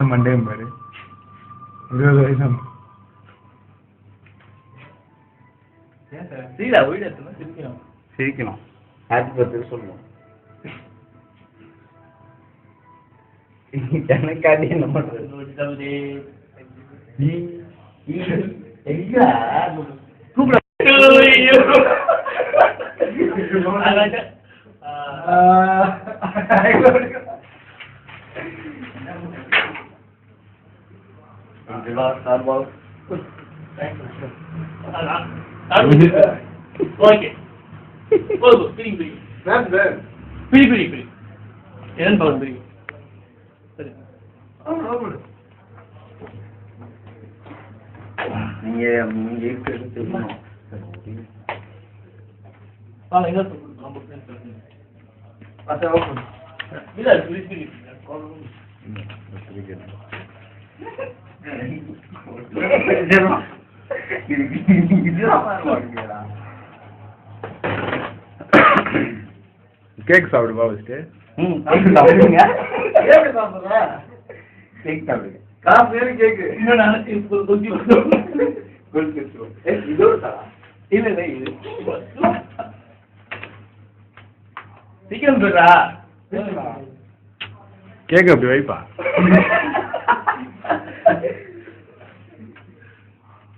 Monday பாரு 20 வயசு சிரிக்கணும் ஹாப்பி பர்த்டே சொல்லணும் எனக்காண்டி என்ன பண்றது கேக் சாப்பிடுவா ஃபர்ஸ்ட் சாப்பிடுங்க கேக் சாப்பிடுங்க காசு கேக் இல்ல இது சீக்கிரம் போடுறா கேக் அப்படி வைப்பா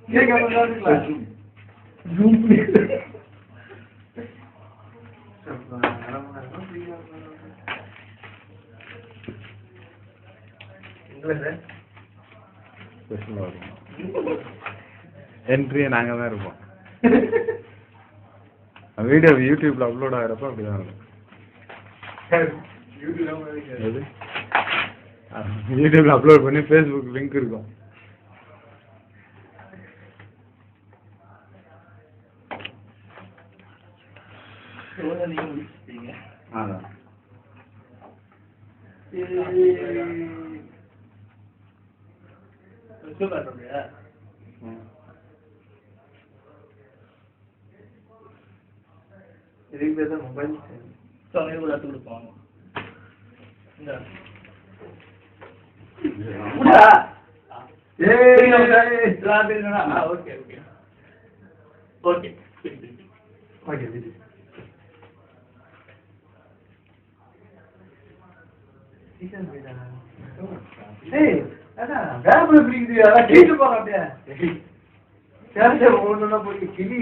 கேக் என்ட்ரியை நாங்க தான் இருப்போம் வீடியோ யூடியூப்ல அப்லோட் ஆகிறப்ப அப்படிதான் இருக்கும் யூடியூப்ல அப்லோட் பண்ணி ஃபேஸ்புக் லிங்க் இருக்கும் மொபைல் கொடுப்பாங்க கிளி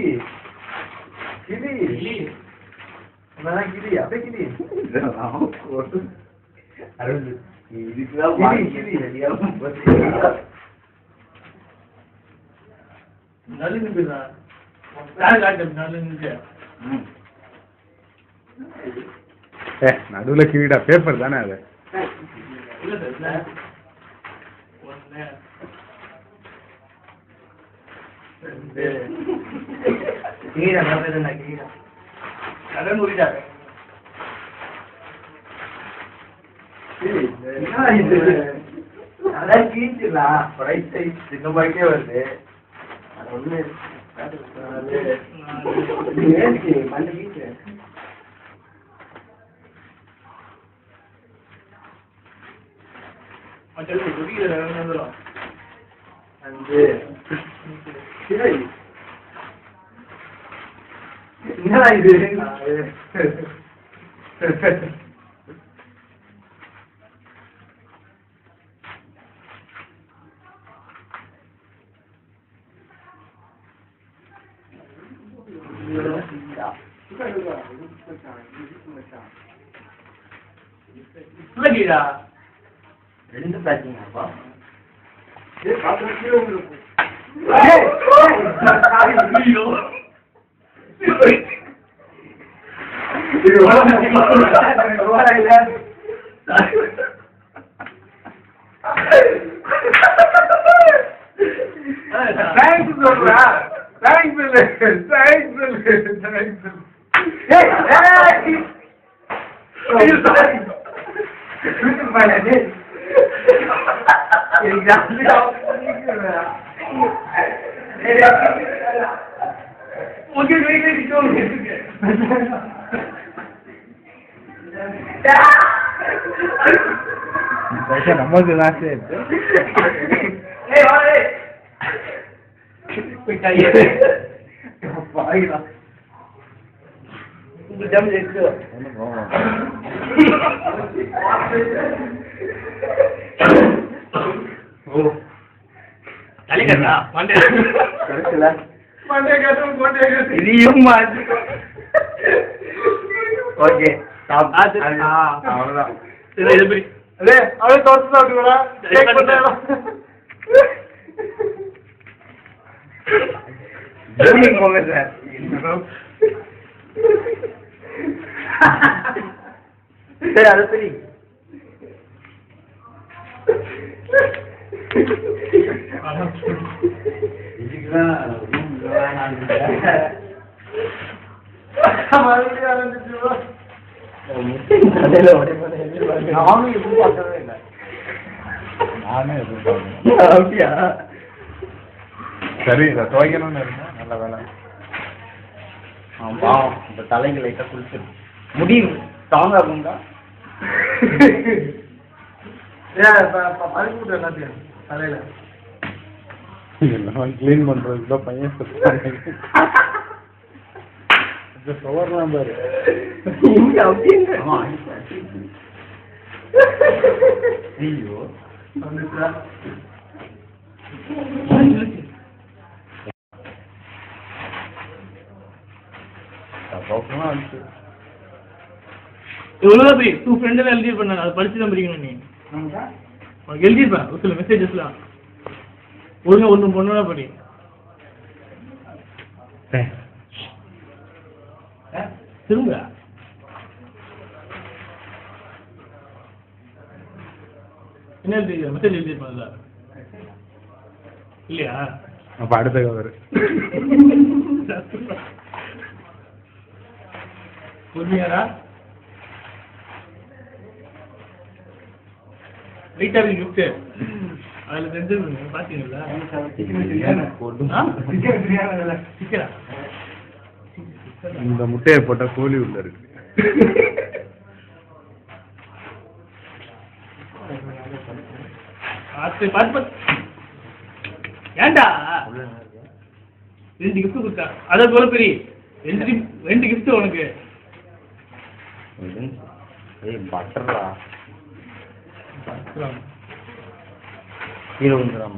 நடுவுல கிளிடா பேப்பர் தானே அது அதான் கீச்சுலா பிரைஸ் சைஸ் சின்ன பாய்க்கே வருது ஒண்ணு மண்ணு கீச்சு என்னடா இது ரெண்டு பேக்கிங் அப்பா நமக்கு தான் சரி. ஓகே அவ்வளவுதான். அவளே தோற்று சாப்பிட்டுங்களா போங்க சார். சரி அது சரி. அப்படியா? சரி இதை துவைக்கணும்னு இருந்தேன். நல்ல வேலை. பாவம் இந்த தலைங்க லைட்டா குளிச்சிடும். முடியும் ஸ்ட்ராங்கா இருக்குங்களா? தலையில எல்லாம் கிளீன் பண்றதுக்குள்ள பையன் சோர்லாம் பாரு. ஐயோ எவ்வளவு போய் டூ ஃப்ரெண்ட் எல்லாம் எழுதி பண்ணாங்க. அதை படிச்சு தான் படிக்கணும். நீ உனக்கு எழுதிருப்பேன் ஒரு சில மெசேஜஸ்லாம் ஒழுங்கா ஒன்றும் பொண்ணா படி. திரும்ப என்ன எழுதி மெசேஜ் எழுதிருப்பாங்கல்ல இல்லையா? அப்ப அடுத்த கவர் உண்மையாரா? லைட்டா கிஃப்ட் அதுல தெரிஞ்சிருந்தீங்க பாத்தீங்களா? சிக்கனா இந்த முட்டையை போட்ட கோழி உள்ள இருக்கு. ஏண்டா 2 gift கொடுத்தா அத போல பெரிய 2 gift உனக்கு. பட்டரா கீழே விழுந்துடாம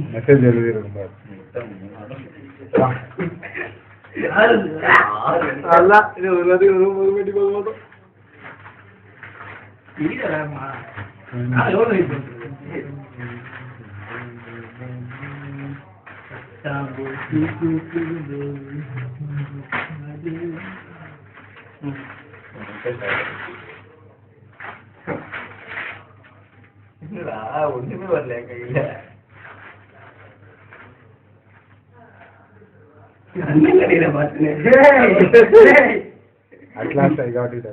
மெசேஜ் எழுதிருக்கா ஒண்ணுமே வரல கையில. At last I got it.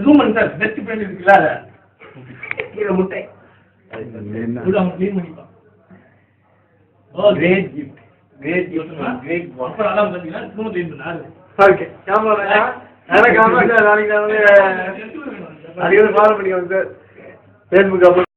ரூமன் சார் பெஸ்ட் ஃப்ரெண்ட் இருக்குல்ல அத கீழ முட்டை கூட அவன் க்ளீன் பண்ணிப்பான். ஓ கிரேட் கிஃப்ட் கிரேட் அப்ப நல்லா வந்துட்டீங்களா ரூம் க்ளீன் பண்ணாரு. ஓகே கேமரா நாளைக்கு நாளைக்கு நாளைக்கு ஃபாலோ பண்ணிக்கோங்க சார் Facebook